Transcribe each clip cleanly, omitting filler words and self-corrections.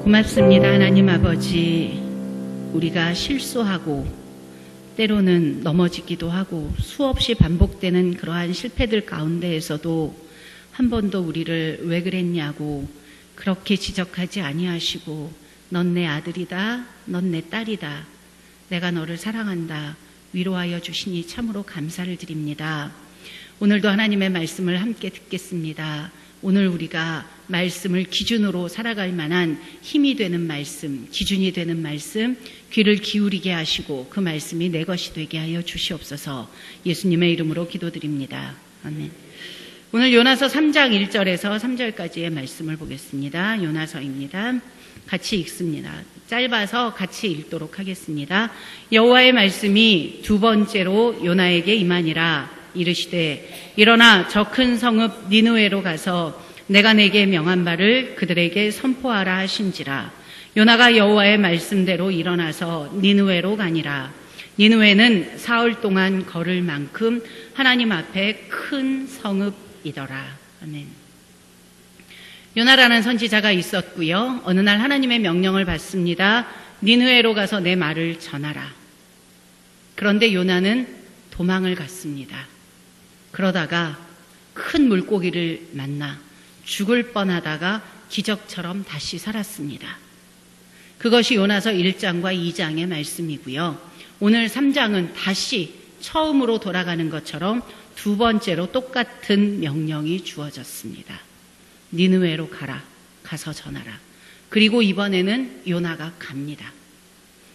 고맙습니다. 하나님 아버지, 우리가 실수하고 때로는 넘어지기도 하고 수없이 반복되는 그러한 실패들 가운데에서도 한 번도 우리를 왜 그랬냐고 그렇게 지적하지 아니하시고 넌 내 아들이다, 넌 내 딸이다, 내가 너를 사랑한다 위로하여 주시니 참으로 감사를 드립니다. 오늘도 하나님의 말씀을 함께 듣겠습니다. 오늘 우리가 말씀을 기준으로 살아갈 만한 힘이 되는 말씀, 기준이 되는 말씀, 귀를 기울이게 하시고 그 말씀이 내 것이 되게 하여 주시옵소서. 예수님의 이름으로 기도드립니다. 아멘. 오늘 요나서 3장 1절에서 3절까지의 말씀을 보겠습니다. 요나서입니다. 같이 읽습니다. 짧아서 같이 읽도록 하겠습니다. 여호와의 말씀이 두 번째로 요나에게 임하니라. 이르시되 일어나 저 큰 성읍 니느웨로 가서 내가 내게 명한 바를 그들에게 선포하라 하신지라. 요나가 여호와의 말씀대로 일어나서 니느웨로 가니라. 니느웨는 사흘 동안 걸을 만큼 하나님 앞에 큰 성읍이더라. 아멘. 요나라는 선지자가 있었고요. 어느 날 하나님의 명령을 받습니다. 니느웨로 가서 내 말을 전하라. 그런데 요나는 도망을 갔습니다. 그러다가 큰 물고기를 만나 죽을 뻔하다가 기적처럼 다시 살았습니다. 그것이 요나서 1장과 2장의 말씀이고요. 오늘 3장은 다시 처음으로 돌아가는 것처럼 두 번째로 똑같은 명령이 주어졌습니다. 니느웨로 가라, 가서 전하라. 그리고 이번에는 요나가 갑니다.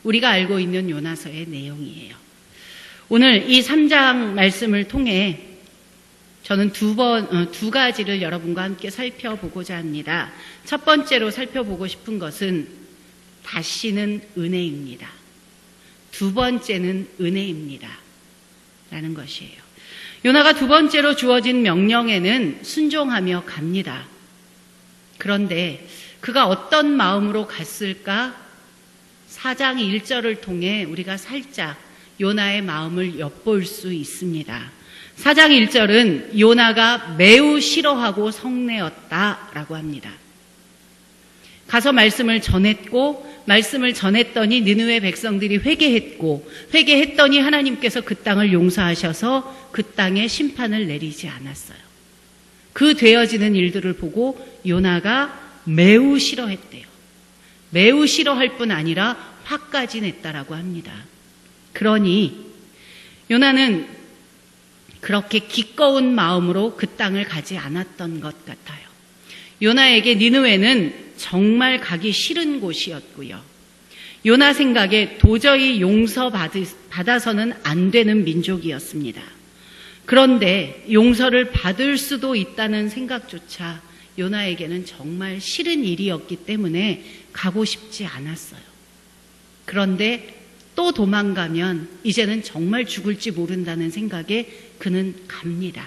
우리가 알고 있는 요나서의 내용이에요. 오늘 이 3장 말씀을 통해 저는 두 가지를 여러분과 함께 살펴보고자 합니다. 첫 번째로 살펴보고 싶은 것은 다시는 은혜입니다. 두 번째는 은혜입니다. 라는 것이에요. 요나가 두 번째로 주어진 명령에는 순종하며 갑니다. 그런데 그가 어떤 마음으로 갔을까? 4장 1절을 통해 우리가 살짝 요나의 마음을 엿볼 수 있습니다. 4장 1절은 요나가 매우 싫어하고 성내었다라고 합니다. 가서 말씀을 전했고 말씀을 전했더니 니느웨 백성들이 회개했더니 하나님께서 그 땅을 용서하셔서 그 땅에 심판을 내리지 않았어요. 그 되어지는 일들을 보고 요나가 매우 싫어했대요. 매우 싫어할 뿐 아니라 화까지 냈다라고 합니다. 그러니 요나는 그렇게 기꺼운 마음으로 그 땅을 가지 않았던 것 같아요. 요나에게 니느웨는 정말 가기 싫은 곳이었고요. 요나 생각에 도저히 용서받아서는 안 되는 민족이었습니다. 그런데 용서를 받을 수도 있다는 생각조차 요나에게는 정말 싫은 일이었기 때문에 가고 싶지 않았어요. 그런데 또 도망가면 이제는 정말 죽을지 모른다는 생각에 그는 갑니다.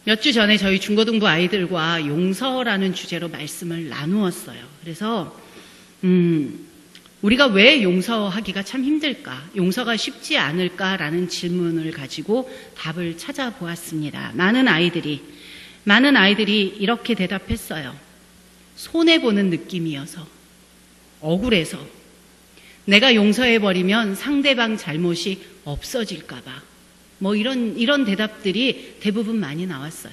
몇 주 전에 저희 중고등부 아이들과 용서라는 주제로 말씀을 나누었어요. 그래서 우리가 왜 용서하기가 참 힘들까? 용서가 쉽지 않을까라는 질문을 가지고 답을 찾아보았습니다. 많은 아이들이 이렇게 대답했어요. 손해보는 느낌이어서, 억울해서, 내가 용서해버리면 상대방 잘못이 없어질까봐. 이런 대답들이 대부분 많이 나왔어요.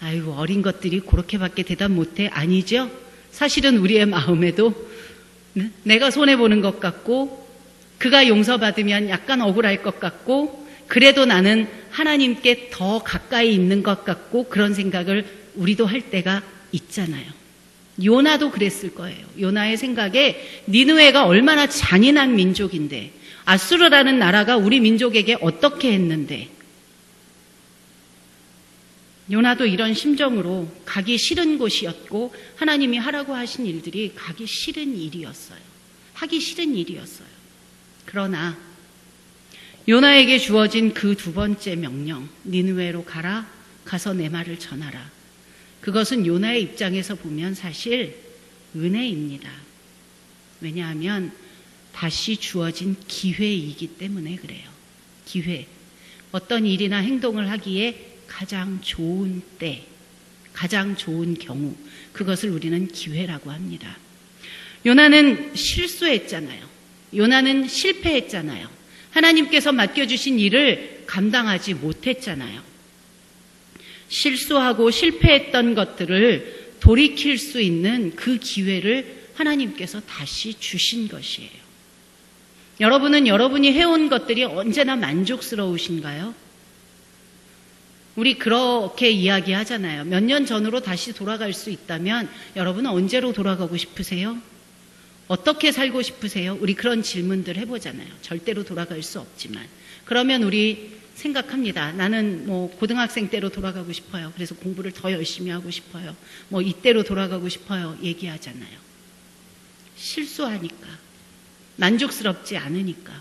아이고, 어린 것들이 그렇게밖에 대답 못해? 아니죠? 사실은 우리의 마음에도 내가 손해보는 것 같고, 그가 용서받으면 약간 억울할 것 같고, 그래도 나는 하나님께 더 가까이 있는 것 같고, 그런 생각을 우리도 할 때가 있잖아요. 요나도 그랬을 거예요. 요나의 생각에 니느웨가 얼마나 잔인한 민족인데, 아수르라는 나라가 우리 민족에게 어떻게 했는데, 요나도 이런 심정으로 가기 싫은 곳이었고 하나님이 하라고 하신 일들이 가기 싫은 일이었어요. 하기 싫은 일이었어요. 그러나 요나에게 주어진 그 두 번째 명령, 니느웨로 가라, 가서 내 말을 전하라. 그것은 요나의 입장에서 보면 사실 은혜입니다. 왜냐하면 다시 주어진 기회이기 때문에 그래요. 기회. 어떤 일이나 행동을 하기에 가장 좋은 때, 가장 좋은 경우, 그것을 우리는 기회라고 합니다. 요나는 실수했잖아요. 요나는 실패했잖아요. 하나님께서 맡겨주신 일을 감당하지 못했잖아요. 실수하고 실패했던 것들을 돌이킬 수 있는 그 기회를 하나님께서 다시 주신 것이에요. 여러분은 여러분이 해온 것들이 언제나 만족스러우신가요? 우리 그렇게 이야기하잖아요. 몇 년 전으로 다시 돌아갈 수 있다면 여러분은 언제로 돌아가고 싶으세요? 어떻게 살고 싶으세요? 우리 그런 질문들 해보잖아요. 절대로 돌아갈 수 없지만. 그러면 우리 생각합니다. 나는 고등학생 때로 돌아가고 싶어요. 그래서 공부를 더 열심히 하고 싶어요. 이때로 돌아가고 싶어요. 얘기하잖아요. 실수하니까. 만족스럽지 않으니까.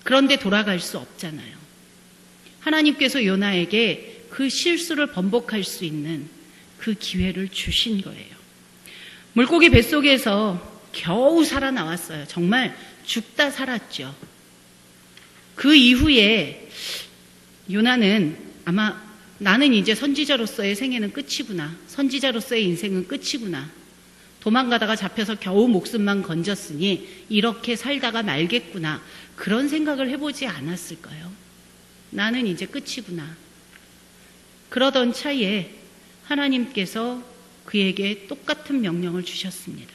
그런데 돌아갈 수 없잖아요. 하나님께서 요나에게 그 실수를 번복할 수 있는 그 기회를 주신 거예요. 물고기 뱃속에서 겨우 살아나왔어요. 정말 죽다 살았죠. 그 이후에 요나는 아마 나는 이제 선지자로서의 생애는 끝이구나. 선지자로서의 인생은 끝이구나. 도망가다가 잡혀서 겨우 목숨만 건졌으니 이렇게 살다가 말겠구나. 그런 생각을 해보지 않았을까요? 나는 이제 끝이구나. 그러던 차에 하나님께서 그에게 똑같은 명령을 주셨습니다.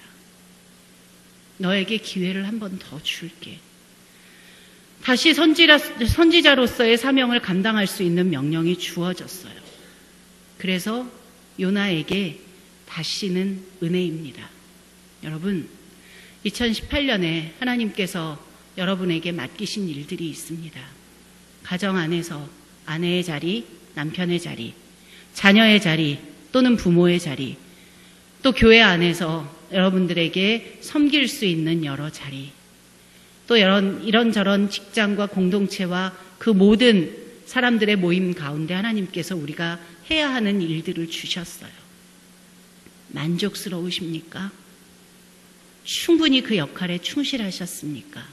너에게 기회를 한 번 더 줄게. 다시 선지자로서의 사명을 감당할 수 있는 명령이 주어졌어요. 그래서 요나에게 다시는 은혜입니다. 여러분, 2018년에 하나님께서 여러분에게 맡기신 일들이 있습니다. 가정 안에서 아내의 자리, 남편의 자리, 자녀의 자리, 또는 부모의 자리, 또 교회 안에서 여러분들에게 섬길 수 있는 여러 자리, 또 이런저런 직장과 공동체와 그 모든 사람들의 모임 가운데 하나님께서 우리가 해야 하는 일들을 주셨어요. 만족스러우십니까? 충분히 그 역할에 충실하셨습니까?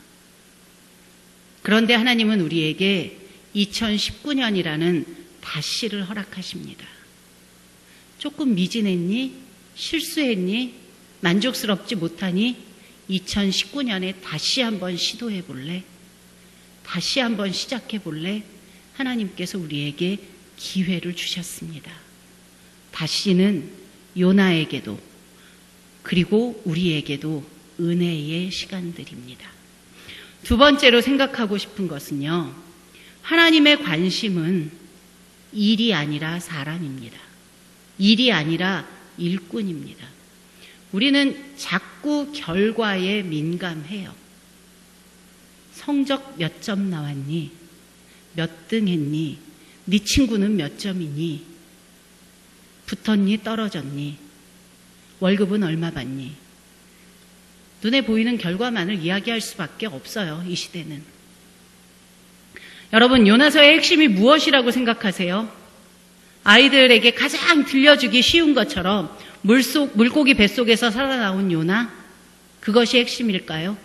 그런데 하나님은 우리에게 2019년이라는 다시를 허락하십니다. 조금 미진했니? 실수했니? 만족스럽지 못하니? 2019년에 다시 한번 시도해 볼래? 다시 한번 시작해 볼래? 하나님께서 우리에게 기회를 주셨습니다. 다시는 요나에게도 그리고 우리에게도 은혜의 시간들입니다. 두 번째로 생각하고 싶은 것은요. 하나님의 관심은 일이 아니라 사람입니다. 일이 아니라 일꾼입니다. 우리는 자꾸 결과에 민감해요. 성적 몇 점 나왔니? 몇 등 했니? 네 친구는 몇 점이니? 붙었니? 떨어졌니? 월급은 얼마 받니? 눈에 보이는 결과만을 이야기할 수밖에 없어요. 이 시대는. 여러분, 요나서의 핵심이 무엇이라고 생각하세요? 아이들에게 가장 들려주기 쉬운 것처럼 물고기 뱃속에서 살아나온 요나? 그것이 핵심일까요?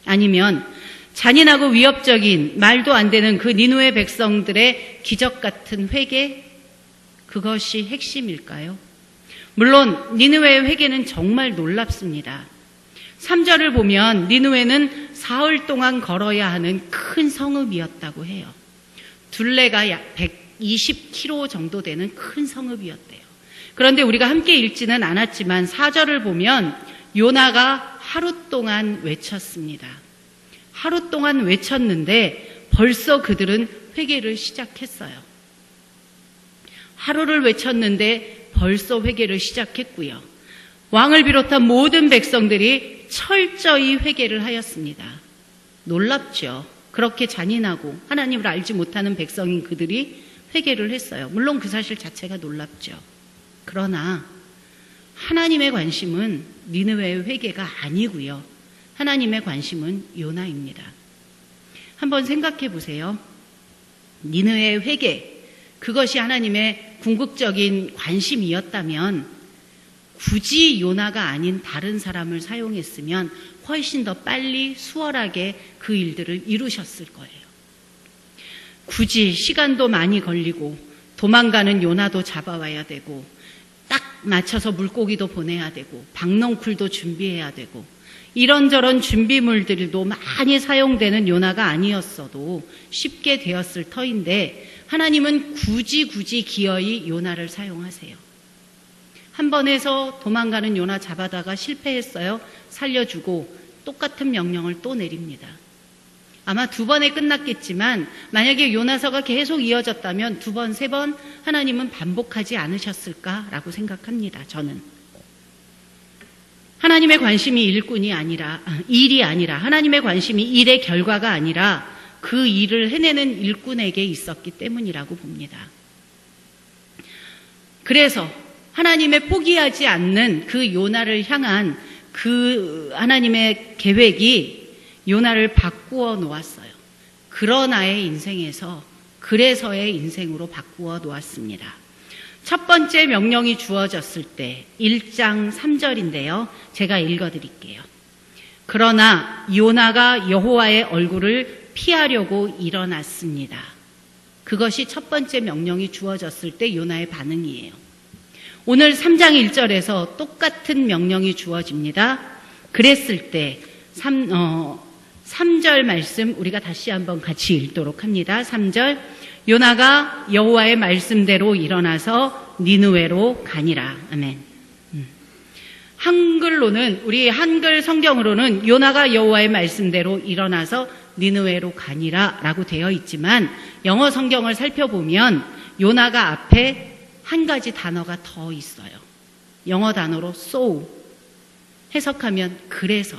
아니면 잔인하고 위협적인 말도 안 되는 그 니느웨 백성들의 기적 같은 회개? 그것이 핵심일까요? 물론 니느웨의 회개는 정말 놀랍습니다. 3절을 보면 니느웨는 사흘 동안 걸어야 하는 큰 성읍이었다고 해요. 둘레가 약 120km 정도 되는 큰 성읍이었대요. 그런데 우리가 함께 읽지는 않았지만 4절을 보면 요나가 하루 동안 외쳤습니다. 하루 동안 외쳤는데 벌써 그들은 회개를 시작했어요. 하루를 외쳤는데 벌써 회개를 시작했고요. 왕을 비롯한 모든 백성들이 철저히 회개를 하였습니다. 놀랍죠. 그렇게 잔인하고 하나님을 알지 못하는 백성인 그들이 회개를 했어요. 물론 그 사실 자체가 놀랍죠. 그러나 하나님의 관심은 니느웨의 회개가 아니고요. 하나님의 관심은 요나입니다. 한번 생각해 보세요. 니느웨의 회개, 그것이 하나님의 궁극적인 관심이었다면 굳이 요나가 아닌 다른 사람을 사용했으면 훨씬 더 빨리 수월하게 그 일들을 이루셨을 거예요. 굳이 시간도 많이 걸리고 도망가는 요나도 잡아와야 되고 딱 맞춰서 물고기도 보내야 되고 박넝쿨도 준비해야 되고 이런저런 준비물들도 많이 사용되는 요나가 아니었어도 쉽게 되었을 터인데 하나님은 굳이 기어이 요나를 사용하세요. 한 번에서 도망가는 요나 잡아다가 실패했어요. 살려주고 똑같은 명령을 또 내립니다. 아마 2번에 끝났겠지만 만약에 요나서가 계속 이어졌다면 2번, 3번 하나님은 반복하지 않으셨을까라고 생각합니다. 저는. 하나님의 관심이 일이 아니라 하나님의 관심이 일의 결과가 아니라 그 일을 해내는 일꾼에게 있었기 때문이라고 봅니다. 그래서 하나님의 포기하지 않는 그 요나를 향한 그 하나님의 계획이 요나를 바꾸어 놓았어요. 그러나의 인생에서 그래서의 인생으로 바꾸어 놓았습니다. 첫 번째 명령이 주어졌을 때 1장 3절인데요. 제가 읽어드릴게요. 그러나 요나가 여호와의 얼굴을 피하려고 일어났습니다. 그것이 첫 번째 명령이 주어졌을 때 요나의 반응이에요. 오늘 3장 1절에서 똑같은 명령이 주어집니다. 그랬을 때 3절 말씀 우리가 다시 한번 같이 읽도록 합니다. 3절 요나가 여호와의 말씀대로 일어나서 니느웨로 가니라. 아멘. 한글로는 우리 한글 성경으로는 요나가 여호와의 말씀대로 일어나서 니느웨로 가니라 라고 되어 있지만 영어 성경을 살펴보면 요나가 앞에 한 가지 단어가 더 있어요. 영어 단어로 so 해석하면 그래서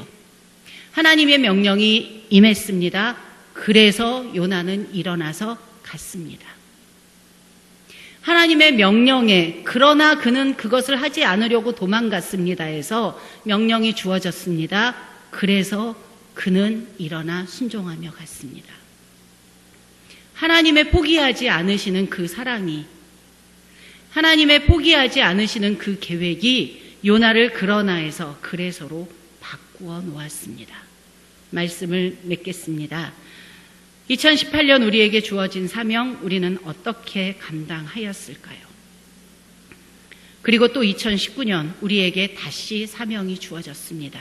하나님의 명령이 임했습니다. 그래서 요나는 일어나서 갔습니다. 하나님의 명령에 그러나 그는 그것을 하지 않으려고 도망갔습니다 해서 명령이 주어졌습니다. 그래서 그는 일어나 순종하며 갔습니다. 하나님의 포기하지 않으시는 그 사랑이 하나님의 포기하지 않으시는 그 계획이 요나를 그러나에서 그래서로 바꾸어 놓았습니다. 말씀을 맺겠습니다. 2018년 우리에게 주어진 사명 우리는 어떻게 감당하였을까요? 그리고 또 2019년 우리에게 다시 사명이 주어졌습니다.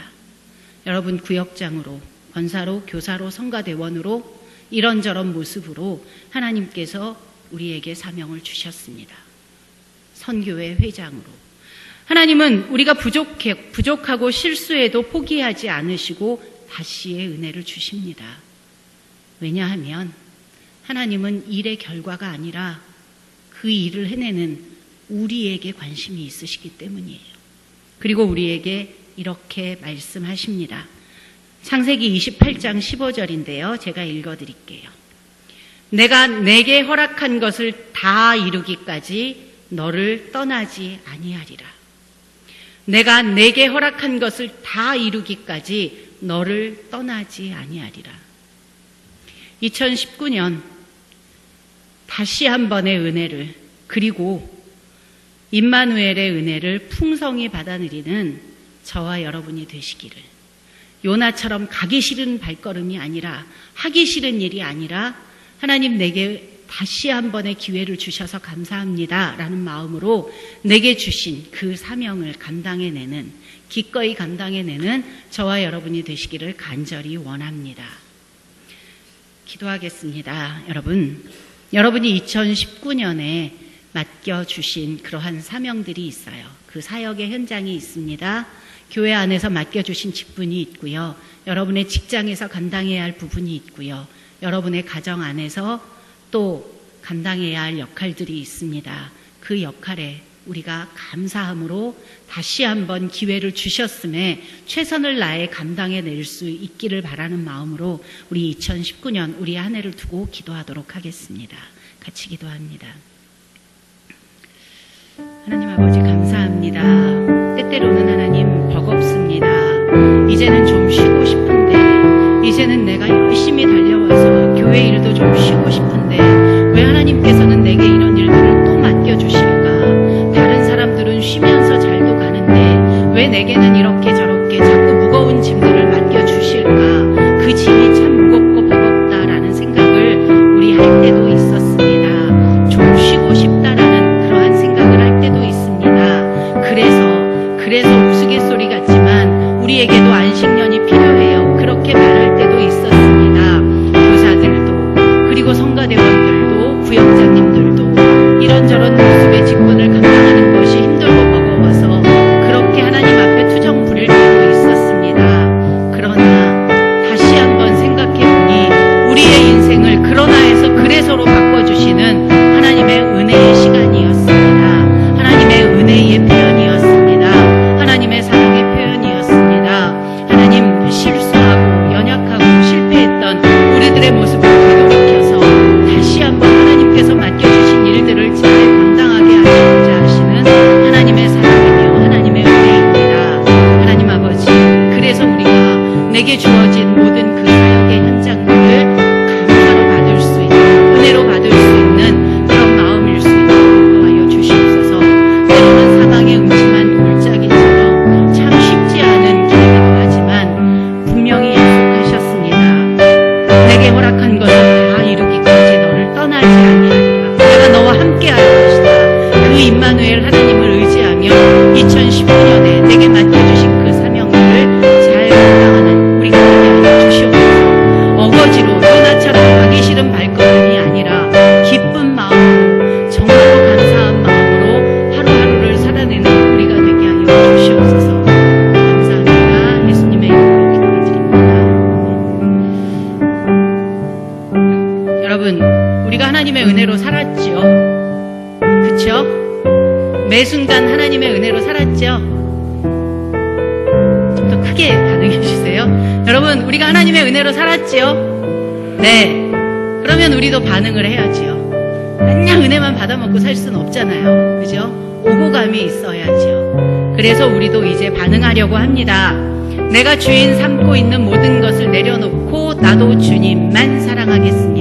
여러분 구역장으로, 권사로, 교사로, 성가대원으로 이런저런 모습으로 하나님께서 우리에게 사명을 주셨습니다. 선교회 회장으로. 하나님은 우리가 부족하고 실수해도 포기하지 않으시고 다시의 은혜를 주십니다. 왜냐하면 하나님은 일의 결과가 아니라 그 일을 해내는 우리에게 관심이 있으시기 때문이에요. 그리고 우리에게 이렇게 말씀하십니다. 창세기 28장 15절인데요. 제가 읽어드릴게요. 내가 내게 허락한 것을 다 이루기까지 너를 떠나지 아니하리라. 내가 내게 허락한 것을 다 이루기까지 너를 떠나지 아니하리라. 2019년 다시 한 번의 은혜를 그리고 임마누엘의 은혜를 풍성히 받아 누리는 저와 여러분이 되시기를 요나처럼 가기 싫은 발걸음이 아니라 하기 싫은 일이 아니라 하나님 내게 다시 한 번의 기회를 주셔서 감사합니다 라는 마음으로 내게 주신 그 사명을 감당해내는 기꺼이 감당해내는 저와 여러분이 되시기를 간절히 원합니다. 기도하겠습니다. 여러분이 2019년에 맡겨주신 그러한 사명들이 있어요. 그 사역의 현장이 있습니다. 교회 안에서 맡겨주신 직분이 있고요. 여러분의 직장에서 감당해야 할 부분이 있고요. 여러분의 가정 안에서 또 감당해야 할 역할들이 있습니다. 그 역할에 우리가 감사함으로 다시 한번 기회를 주셨음에 최선을 다해 감당해낼 수 있기를 바라는 마음으로 우리 2019년 우리 한 해를 두고 기도하도록 하겠습니다. 같이 기도합니다. 하나님 아버지 감사합니다. 때때로는 하나님 버겁습니다. 이제는 좀 쉬고 싶은데 이제는 내가 열심히 달려와서 교회 일도 좀 쉬고 싶은데 왜 하나님께서는 내게 이런 일들을 또 맡겨주실까? 다른 사람들은 쉬면서 잘도 가는데 왜 내게는 이렇게 저렇게 자꾸 무거운 짐들을 맡겨주실까? 그 짐이 참 무겁고 버겁다라는 생각을 우리 할 때도 있었습니다. 좀 쉬고 싶다라는 그러한 생각을 할 때도 있습니다. 그래서 우스갯소리 같지만 우리에게도 안식년이 필요해요. 그렇게 말할 때도 있었습니다. 교사들도, 그리고 성가대원들도, 부역장님들도 이런저런 모습의 직분을 감당하는 것이 힘들고 버거워서 그렇게 하나님 앞에 투정 부릴 때도 있었습니다. 그러나 다시 한번 생각해보니 우리의 인생을 그러나에서 그래서로 바꿔주시는 하나님의 은혜의 시간이었습니다. 하나님의 은혜의 표현이었습니다. 하나님의 사랑의 표현이었습니다. 하나님, 실수하고 연약하고 실패했던 우리들의 모습을 되돌이켜서 다시 한번 하나님께서 맡겨주신 일들을 잘 감당하게 하시고자 하시는 하나님의 사랑이며 하나님의 은혜입니다. 하나님 아버지, 그래서 우리가 내게 주어진 모든 그 사역의 현장들을 감사로 받을 수 있는, 은혜로 받을 수 있는 그런 마음일 수 있도록 인도하여 주시옵소서. 때로는 사망의 음침한 골짜기처럼 참 쉽지 않은 길이기도 하지만 분명히 약속하셨습니다. 내게 허락한 것을 다 이루기까지 너를 떠나지 아니하리라. 내가 너와 함께할 것이다. 그 임마누엘 하나님을 의지하며 2019년에 내게 맡겨주신 그 사명들을 잘 감당하는 우리가 되게 하여 주시옵소서. 어거지로 요나처럼 가기 싫은 발걸음이 아니라 기쁜 마음으로, 정말로 감사한 마음으로 하루하루를 살아내는 우리가 되게 하여 주시옵소서. 감사합니다. 예수님의 이름으로 기도드립니다. 여러분, 우리가 하나님의 은혜로 살았죠. 그쵸? 매 순간 하나님의 은혜로 살았죠. 좀 더 크게 반응해 주세요. 여러분, 우리가 하나님의 은혜로 살았죠? 네. 그러면 우리도 반응을 해야지요. 그냥 은혜만 받아먹고 살 수는 없잖아요. 그죠? 오고감이 있어야죠. 그래서 우리도 이제 반응하려고 합니다. 내가 주인 삼고 있는 모든 것을 내려놓고 나도 주님만 사랑하겠습니다.